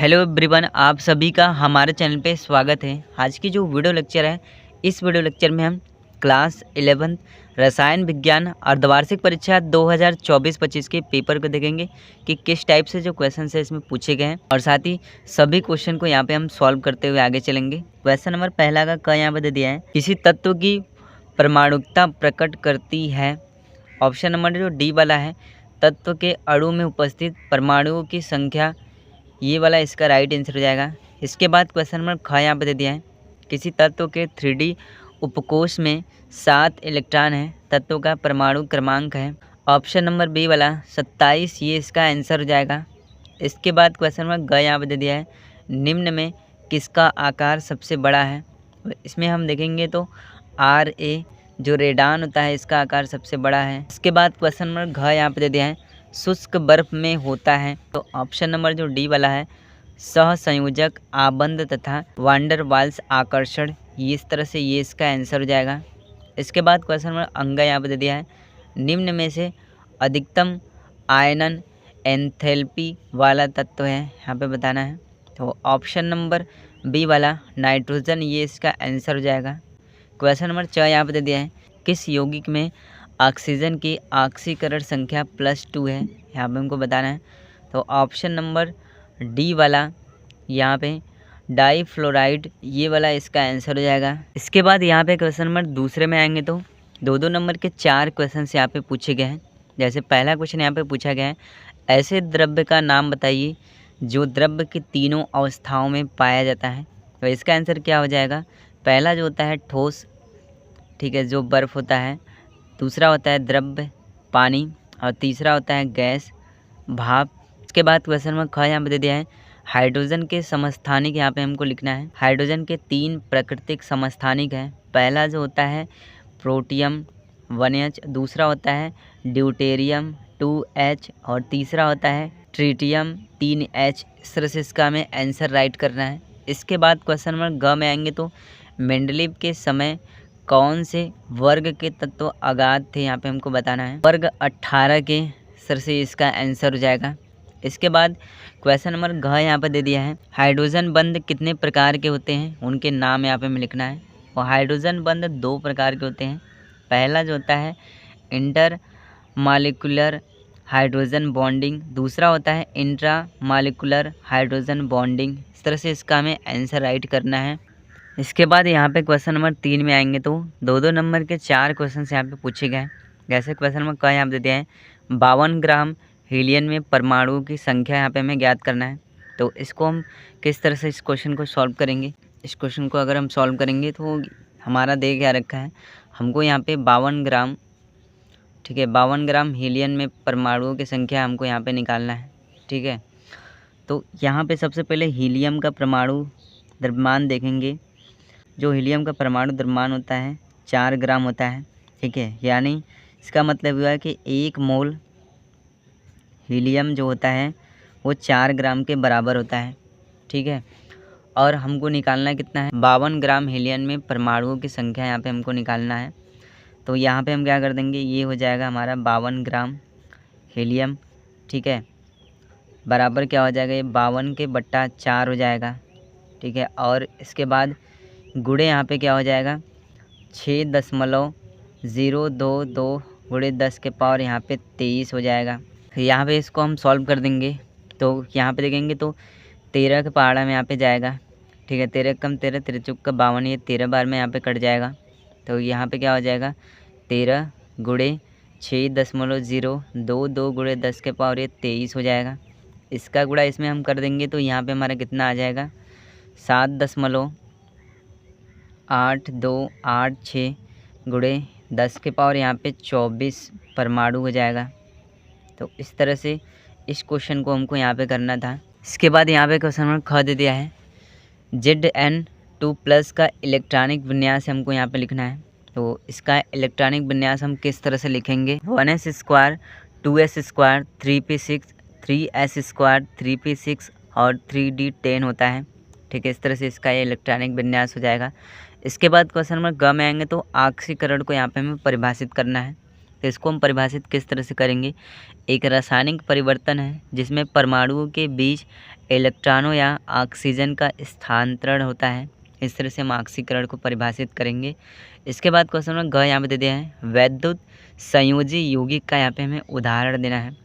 Hello everyone, आप सभी का हमारे चैनल पे स्वागत है। आज की जो वीडियो लेक्चर है, इस वीडियो लेक्चर में हम क्लास 11 रसायन विज्ञान अर्धवार्षिक परीक्षा 2024-25 के पेपर को देखेंगे कि किस टाइप से जो क्वेश्चन है इसमें पूछे गए हैं, और साथ ही सभी क्वेश्चन को यहाँ पे हम सॉल्व करते हुए आगे चलेंगे। क्वेश्चन नंबर पहला का क यहाँ पे दे दिया है, किसी तत्व की परमाणुकता प्रकट करती है। ऑप्शन नंबर जो डी वाला है, तत्व के अणु में उपस्थित परमाणुओं की संख्या, ये वाला इसका राइट आंसर हो जाएगा। इसके बाद क्वेश्चन नंबर ख यहाँ पे दे दिया है, किसी तत्व के 3D उपकोष में 7 इलेक्ट्रॉन है, तत्व का परमाणु क्रमांक है। ऑप्शन नंबर बी वाला 27, ये इसका आंसर हो जाएगा। इसके बाद क्वेश्चन नंबर ग यहाँ पे दे दिया है, निम्न में किसका आकार सबसे बड़ा है। इसमें हम देखेंगे तो RA जो रेडान होता है, इसका आकार सबसे बड़ा है। इसके बाद क्वेश्चन नंबर घ यहाँ पे दे दिया है, शुष्क बर्फ में होता है। तो ऑप्शन नंबर जो डी वाला है, सहसंयोजक आबंध तथा वांडर वाल्स आकर्षण, ये इस तरह से ये इसका आंसर हो जाएगा। इसके बाद क्वेश्चन नंबर अंग यहाँ पे दे दिया है, निम्न में से अधिकतम आयनन एंथैल्पी वाला तत्व है, यहाँ पे बताना है। तो ऑप्शन नंबर बी वाला नाइट्रोजन, ये इसका आंसर हो जाएगा। क्वेश्चन नंबर 4 यहाँ पे दे दिया है, किस यौगिक में ऑक्सीजन की ऑक्सीकरण संख्या +2 है, यहाँ पे हमको बताना है। तो ऑप्शन नंबर डी वाला यहाँ पे डाईफ्लोराइड, ये वाला इसका आंसर हो जाएगा। इसके बाद यहाँ पे क्वेश्चन नंबर दूसरे में आएंगे तो 2-2 नंबर के 4 क्वेश्चन यहाँ पे पूछे गए हैं। जैसे पहला क्वेश्चन यहाँ पे पूछा गया है, ऐसे द्रव्य का नाम बताइए जो द्रव्य की तीनों अवस्थाओं में पाया जाता है। तो इसका आंसर क्या हो जाएगा, पहला जो होता है ठोस, ठीक है, जो बर्फ़ होता है। दूसरा होता है द्रव्य पानी, और तीसरा होता है गैस भाप। इसके बाद क्वेश्चन में ख यहाँ पे दे दिया है, हाइड्रोजन के समस्थानिक यहाँ पे हमको लिखना है। हाइड्रोजन के 3 प्राकृतिक समस्थानिक हैं। पहला जो होता है प्रोटियम 1H, दूसरा होता है ड्यूटेरियम 2H, और तीसरा होता है ट्रिटियम 3H। इस तरह से इसका हमें आंसर राइट करना है। इसके बाद क्वेश्चन नंबर ग में आएंगे तो मेंडलीव के समय कौन से वर्ग के तत्व अगाध थे, यहाँ पे हमको बताना है। वर्ग 18 के सर से इसका आंसर हो जाएगा। इसके बाद क्वेश्चन नंबर घ यहाँ पर दे दिया है, हाइड्रोजन बंध कितने प्रकार के होते हैं, उनके नाम यहाँ पे हमें लिखना है। और हाइड्रोजन बंध 2 प्रकार के होते हैं। पहला जो होता है इंटर मालिकुलर हाइड्रोजन बॉन्डिंग, दूसरा होता है इंट्रा मालिकुलर हाइड्रोजन बॉन्डिंग। इस तरह से इसका हमें आंसर राइट करना है। इसके बाद यहाँ पे क्वेश्चन नंबर 3 में आएंगे तो 2-2 नंबर के 4 क्वेश्चन यहाँ पे पूछे गए हैं। जैसे क्वेश्चन नंबर क यहाँ पे दे दिया है, 52 ग्राम हीलियम में परमाणुओं की संख्या यहाँ पे हमें ज्ञात करना है। तो इसको हम किस तरह से इस क्वेश्चन को सॉल्व करेंगे। इस क्वेश्चन को अगर हम सॉल्व करेंगे तो हमारा दे क्या रखा है, हमको यहाँ पे 52 ग्राम, ठीक है, 52 ग्राम हीलियम में परमाणुओं की संख्या हमको यहाँ पे निकालना है। ठीक है, तो यहाँ पे सबसे पहले हीलियम का परमाणु द्रव्यमान देखेंगे। जो हीलियम का परमाणु द्रव्यमान होता है 4 ग्राम होता है। ठीक है, यानी इसका मतलब हुआ कि 1 मोल हीलियम जो होता है वो 4 ग्राम के बराबर होता है। ठीक है, और हमको निकालना कितना है, 52 ग्राम हीलियम में परमाणुओं की संख्या यहाँ पे हमको निकालना है। तो यहाँ पे हम क्या कर देंगे, ये हो जाएगा हमारा 52 ग्राम हीलियम, ठीक है, बराबर क्या हो जाएगा, ये 52/4 हो जाएगा। ठीक है, और इसके बाद गुणे यहाँ पे क्या हो जाएगा, 6.022 गुणे 10 के पावर यहाँ पे 23 हो जाएगा। यहाँ पे इसको हम सॉल्व कर देंगे तो यहाँ पे देखेंगे तो 13 के पहाड़ा में यहाँ पे जाएगा। ठीक है, 13 कम 13, 13 चौक का 52, ये 13 बार में यहाँ पे कट जाएगा। तो यहाँ पे क्या हो जाएगा, 13 गुणे 6.022 गुणे 10 के पावर ये 23 हो जाएगा। इसका गुणा इसमें हम कर देंगे तो यहाँ पे हमारा कितना आ जाएगा, 7.8286 गुणे 10 के पावर यहाँ पे 24 परमाणु हो जाएगा। तो इस तरह से इस क्वेश्चन को हमको यहाँ पे करना था। इसके बाद यहाँ पे क्वेश्चन नंबर ख दे दिया है, Zn2+ का इलेक्ट्रॉनिक विन्यास हमको यहाँ पे लिखना है। तो इसका इलेक्ट्रॉनिक विन्यास हम किस तरह से लिखेंगे, 1s², 2s², 3p6, 3s², 3p6 और 3d10 होता है। ठीक है, इस तरह से इसका ये इलेक्ट्रॉनिक विन्यास हो जाएगा। इसके बाद क्वेश्चन नंबर ग में आएंगे तो ऑक्सीकरण को यहाँ पे हमें परिभाषित करना है। तो इसको हम परिभाषित किस तरह से करेंगे, एक रासायनिक परिवर्तन है जिसमें परमाणुओं के बीच इलेक्ट्रॉनों या ऑक्सीजन का स्थानांतरण होता है। इस तरह से हम ऑक्सीकरण को परिभाषित करेंगे। इसके बाद क्वेश्चन नंबर ग यहाँ पे दे दिया है, वैद्युत संयोजी यौगिक का यहाँ पे हमें उदाहरण देना है।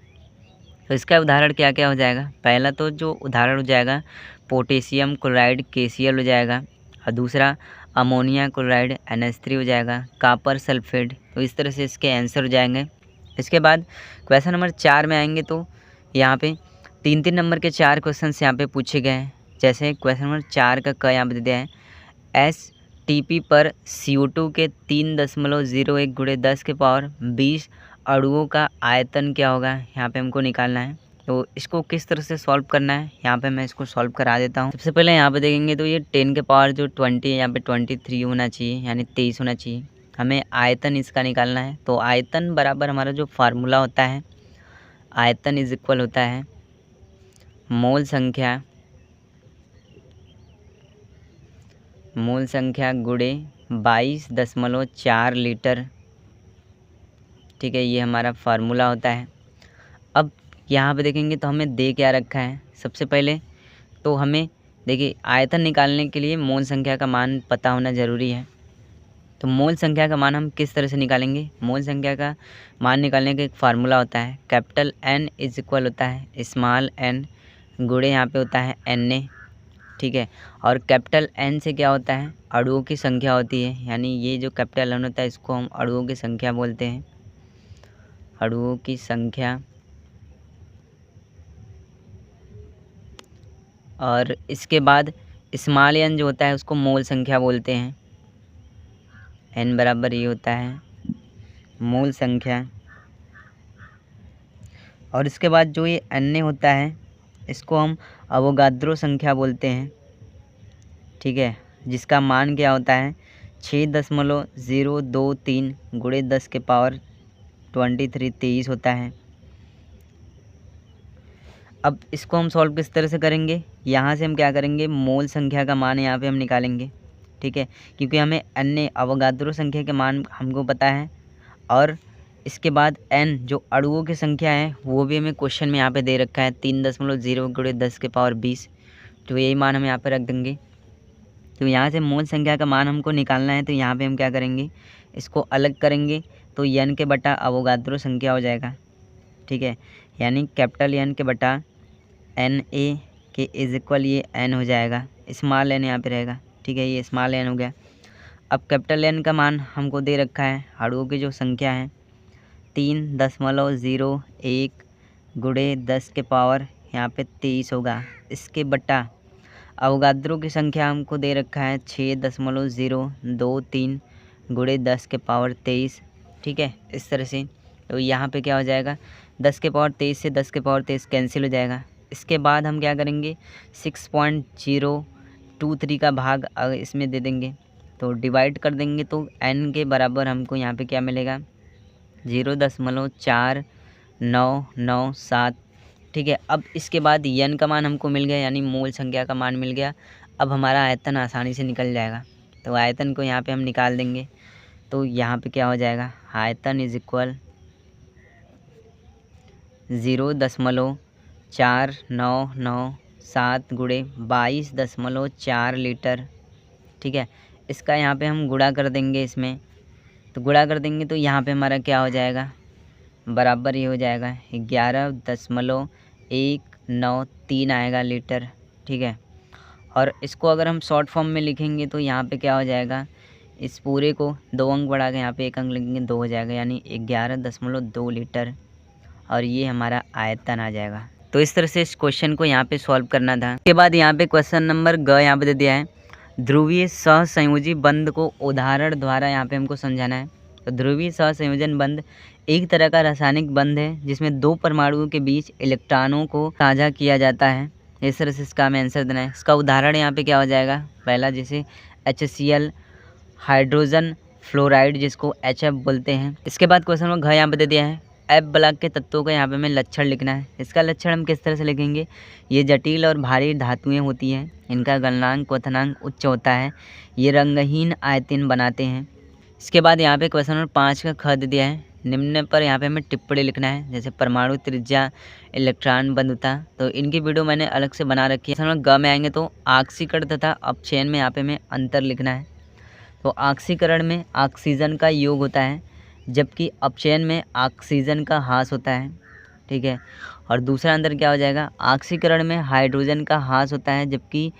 तो इसका उदाहरण क्या क्या हो जाएगा, पहला तो जो उदाहरण हो जाएगा पोटेशियम क्लोराइड KCl हो जाएगा, और दूसरा अमोनिया क्लोराइड NH3 हो जाएगा, कॉपर सल्फेट। तो इस तरह से इसके आंसर हो जाएंगे। इसके बाद क्वेश्चन नंबर 4 में आएंगे तो यहाँ पे 3-3 नंबर के 4 क्वेश्चन यहाँ पे पूछे गए हैं। जैसे क्वेश्चन नंबर 4 का क यहाँ पे दे दिया है, STP पर CO2 के 3.01 × 10⁻20 अणुओं का आयतन क्या होगा, यहाँ पे हमको निकालना है। तो इसको किस तरह से सॉल्व करना है, यहाँ पे मैं इसको सॉल्व करा देता हूँ। सबसे पहले यहाँ पे देखेंगे तो ये 10 के पावर जो 20 है, यहाँ पे 23 होना चाहिए, यानी 23 होना चाहिए। हमें आयतन इसका निकालना है। तो आयतन बराबर हमारा जो फार्मूला होता है, आयतन इज इक्वल होता है मोल संख्या गुणे 22.4 लीटर। ठीक है, ये हमारा फार्मूला होता है। अब यहाँ पे देखेंगे तो हमें दे क्या रखा है। सबसे पहले तो हमें देखिए आयतन निकालने के लिए मोल संख्या का मान पता होना ज़रूरी है। तो मोल संख्या का मान हम किस तरह से निकालेंगे, मोल संख्या का मान निकालने का एक फार्मूला होता है, कैपिटल N इज इक्वल होता है स्मॉल n गुणे यहाँ पे होता है Na। ठीक है, और कैपिटल N से क्या होता है, अणुओं की संख्या होती है, यानी ये जो कैपिटल N होता है इसको हम अणुओं की संख्या बोलते हैं, अणुओं की संख्या। और इसके बाद स्मॉल n जो होता है उसको मोल संख्या बोलते हैं। n बराबर ये होता है मोल संख्या। और इसके बाद जो ये Na होता है इसको हम अवोगाद्रो संख्या बोलते हैं। ठीक है, जिसका मान क्या होता है 6.023 × 10⁻23 होता है। अब इसको हम सॉल्व किस तरह से करेंगे, यहाँ से हम क्या करेंगे, मोल संख्या का मान यहाँ पे हम निकालेंगे। ठीक है, क्योंकि हमें अन्य अवोगाद्रो संख्या के मान हमको पता है, और इसके बाद n जो अणुओं की संख्या है वो भी हमें क्वेश्चन में यहाँ पे दे रखा है 3.0 × 10⁻20। तो यही मान हम यहाँ पे रख देंगे। तो यहाँ से मोल संख्या का मान हमको निकालना है। तो यहाँ पे हम क्या करेंगे, इसको अलग करेंगे तो n के बटा अवोगाद्रो संख्या हो जाएगा। ठीक है, यानी कैपिटल N के बटा Na के इज इक्वल ये n हो जाएगा, स्मॉल n यहाँ पे रहेगा। ठीक है, ये स्मॉल n हो गया। अब कैपिटल N का मान हमको दे रखा है, अणुओं की जो संख्या है 3.01 × 10⁻23 होगा, इसके बटा अवोगाद्रो की संख्या हमको दे रखा है 6.023 × 10⁻23। ठीक है, इस तरह से। तो यहाँ पे क्या हो जाएगा, 10⁻23 से 10⁻23 कैंसिल हो जाएगा। इसके बाद हम क्या करेंगे, 6.023 का भाग इसमें दे देंगे, तो डिवाइड कर देंगे तो n के बराबर हमको यहाँ पे क्या मिलेगा 0.4997। ठीक है, अब इसके बाद n का मान हमको मिल गया, यानी मोल संख्या का मान मिल गया। अब हमारा आयतन आसानी से निकल जाएगा। तो आयतन को यहाँ पे हम निकाल देंगे। तो यहाँ पे क्या हो जाएगा, आयतन इज इक्वल 0.4997 × 22.4 लीटर। ठीक है, इसका यहाँ पे हम गुणा कर देंगे इसमें। तो गुणा कर देंगे तो यहाँ पे हमारा क्या हो जाएगा, बराबर ये हो जाएगा 11.193 आएगा लीटर। ठीक है, और इसको अगर हम शॉर्ट फॉर्म में लिखेंगे तो यहाँ पे क्या हो जाएगा, इस पूरे को 2 अंक बढ़ा के यहाँ पे 1 अंक लिखेंगे 2 हो जाएगा, यानी 11.2 लीटर। और ये हमारा आयतन आ जाएगा। तो इस तरह से इस क्वेश्चन को यहाँ पे सॉल्व करना था। उसके बाद यहाँ पे क्वेश्चन नंबर ग यहाँ पे दे दिया है, ध्रुवीय सहसंयोजी बंध को उदाहरण द्वारा यहाँ पे हमको समझाना है। तो ध्रुवीय सहसंयोजन बंध एक तरह का रासायनिक बंध है जिसमें दो परमाणुओं के बीच इलेक्ट्रॉनों को साझा किया जाता है। इस तरह से इसका हमें आंसर देना है। इसका उदाहरण यहाँ पे क्या हो जाएगा, पहला जैसे HCl हाइड्रोजन फ्लोराइड जिसको HF बोलते हैं। इसके बाद क्वेश्चन नंबर घ यहाँ पे दे दिया है, F ब्लॉक के तत्वों का यहाँ पे हमें लक्षण लिखना है। इसका लक्षण हम किस तरह से लिखेंगे, ये जटिल और भारी धातुएं होती हैं, इनका गलनांक क्वथनांक उच्च होता है, ये रंगहीन आयतन बनाते हैं। इसके बाद यहाँ पे क्वेश्चन नंबर 5 का ख दे दिया है, निम्न पर यहाँ पे हमें टिप्पणी लिखना है, जैसे परमाणु त्रिज्या, इलेक्ट्रॉन बंधुता, तो इनकी वीडियो मैंने अलग से बना रखी है। ग में आएंगे तो ऑक्सीकरण तथा अपचयन में यहाँ पे हमें अंतर लिखना है। तो ऑक्सीकरण में ऑक्सीजन का योग होता है, जबकि अपचयन में ऑक्सीजन का ह्रास होता है। ठीक है, और दूसरा अंतर क्या हो जाएगा, ऑक्सीकरण में हाइड्रोजन का ह्रास होता है, जबकि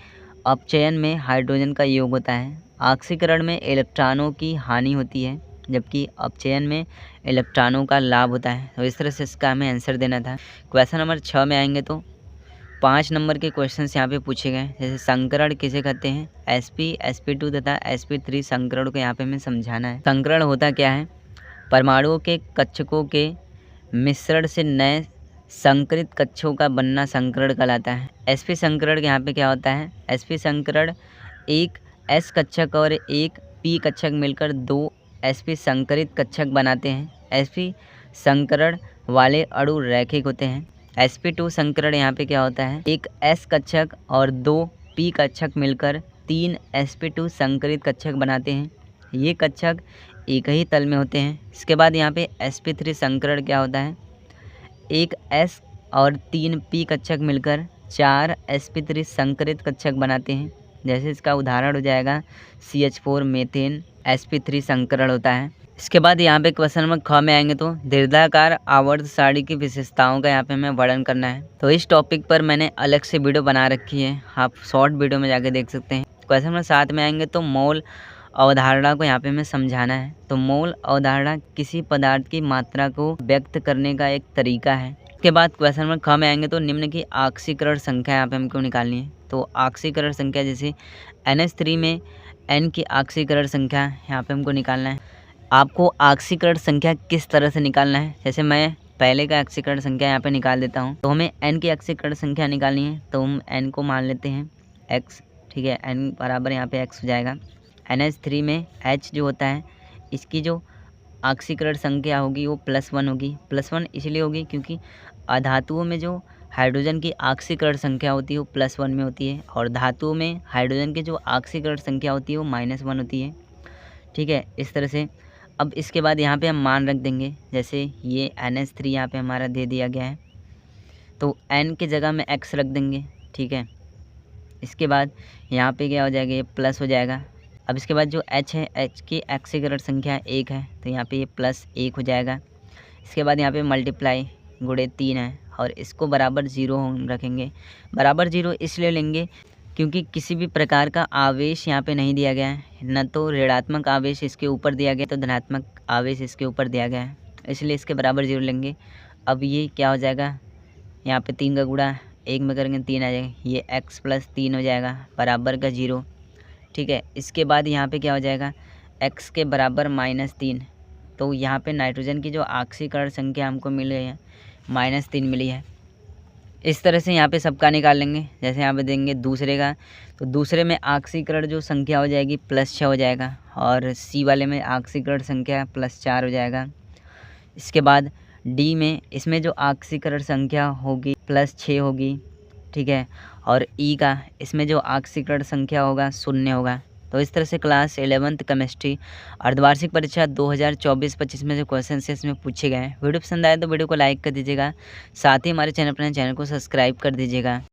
अपचयन में हाइड्रोजन का योग होता है। ऑक्सीकरण में इलेक्ट्रॉनों की हानि होती है, जबकि अपचयन में इलेक्ट्रॉनों का लाभ होता है। तो इस तरह से इसका हमें आंसर देना था। क्वेश्चन नंबर 6 में आएंगे तो 5 नंबर के क्वेश्चन यहाँ पे पूछे गए, जैसे संकरण किसे कहते हैं, sp, sp2 तथा sp3 संकरण को यहाँ पे हमें समझाना है। संकरण होता क्या है, परमाणुओं के कक्षकों के मिश्रण से नए संकरित कक्षों का बनना संकरण कहलाता है। sp संकरण यहाँ पे क्या होता है, sp संकरण एक s कक्षक और एक p कक्षक मिलकर 2 sp संकरित कक्षक बनाते हैं। sp संकरण वाले अणु रैखिक होते हैं। sp2 संकरण यहाँ पे क्या होता है, एक s कक्षक और 2 p कक्षक मिलकर 3 sp2 संकरित कक्षक बनाते हैं। ये कक्षक एक ही तल में होते हैं। इसके बाद यहाँ पे sp3 संकरण क्या होता है, एक s और 3 p कक्षक मिलकर 4 sp3 संकरित कक्षक बनाते हैं। जैसे इसका उदाहरण हो जाएगा CH4 मेथेन sp3 संकरण होता है। इसके बाद यहाँ पे क्वेश्चन नंबर ख में आएंगे तो दीर्घाकार आवर्त सारणी की विशेषताओं का यहाँ पे हमें वर्णन करना है। तो इस टॉपिक पर मैंने अलग से वीडियो बना रखी है, आप शॉर्ट वीडियो में जाके देख सकते हैं। क्वेश्चन नंबर 7 में आएंगे तो मोल अवधारणा को यहाँ पे हमें समझाना है। तो मोल अवधारणा किसी पदार्थ की मात्रा को व्यक्त करने का एक तरीका है। इसके बाद क्वेश्चन नंबर ख में आएंगे तो निम्न की ऑक्सीकरण संख्या यहाँ पे हमको निकालनी है। तो ऑक्सीकरण संख्या जैसे NH3 में N की ऑक्सीकरण संख्या यहाँ पे हमको निकालना है। आपको ऑक्सीकरण संख्या किस तरह से निकालना है, जैसे मैं पहले का ऑक्सीकरण संख्या यहाँ पे निकाल देता हूँ। तो हमें N की ऑक्सीकरण संख्या निकालनी है, तो हम N को मान लेते हैं X। ठीक है, N बराबर यहाँ पे X हो जाएगा। NH3 में H जो होता है, इसकी जो ऑक्सीकरण संख्या होगी वो +1 होगी। +1 इसलिए होगी क्योंकि अधातुओं में जो हाइड्रोजन की ऑक्सीकरण संख्या होती है वो +1 में होती है, और धातुओं में हाइड्रोजन की जो ऑक्सीकरण संख्या होती है वो -1 होती है। ठीक है, इस तरह से। अब इसके बाद यहाँ पे हम मान रख देंगे, जैसे ये NH3 यहाँ पे हमारा दे दिया गया है, तो N की जगह में X रख देंगे। ठीक है, इसके बाद यहाँ पे क्या हो जाएगा, ये प्लस हो जाएगा। अब इसके बाद जो H है, H की ऑक्सीकरण संख्या 1 है, तो यहाँ पे ये +1 हो जाएगा। इसके बाद यहाँ पे मल्टीप्लाई गुणे 3 है, और इसको बराबर 0 हम रखेंगे। बराबर 0 इसलिए लेंगे क्योंकि किसी भी प्रकार का आवेश यहाँ पे नहीं दिया गया है, न तो ऋणात्मक आवेश इसके ऊपर दिया गया, तो धनात्मक आवेश इसके ऊपर दिया गया है, इसलिए इसके बराबर 0 लेंगे। अब ये क्या हो जाएगा, यहाँ पे 3 का गुणा 1 में करेंगे 3 आ जाएगा, ये x + 3 हो जाएगा बराबर का 0। ठीक है, इसके बाद यहाँ पे क्या हो जाएगा, x के बराबर -3। तो यहाँ पे नाइट्रोजन की जो ऑक्सीकरण संख्या हमको मिल रही है -3 मिली है। इस तरह से यहाँ पे सबका निकाल लेंगे। जैसे यहाँ पे देंगे दूसरे का, तो दूसरे में ऑक्सीकरण जो संख्या हो जाएगी +6 हो जाएगा, और C वाले में ऑक्सीकरण संख्या +4 हो जाएगा। इसके बाद D में, इसमें जो ऑक्सीकरण संख्या होगी +6 होगी। ठीक है, और E का, इसमें जो ऑक्सीकरण संख्या होगा 0 होगा। तो इस तरह से क्लास 11th केमिस्ट्री अर्धवार्षिक परीक्षा 2024-25 में जो क्वेश्चन है इसमें पूछे गए हैं। वीडियो पसंद आए तो वीडियो को लाइक कर दीजिएगा, साथ ही हमारे चैनल को सब्सक्राइब कर दीजिएगा।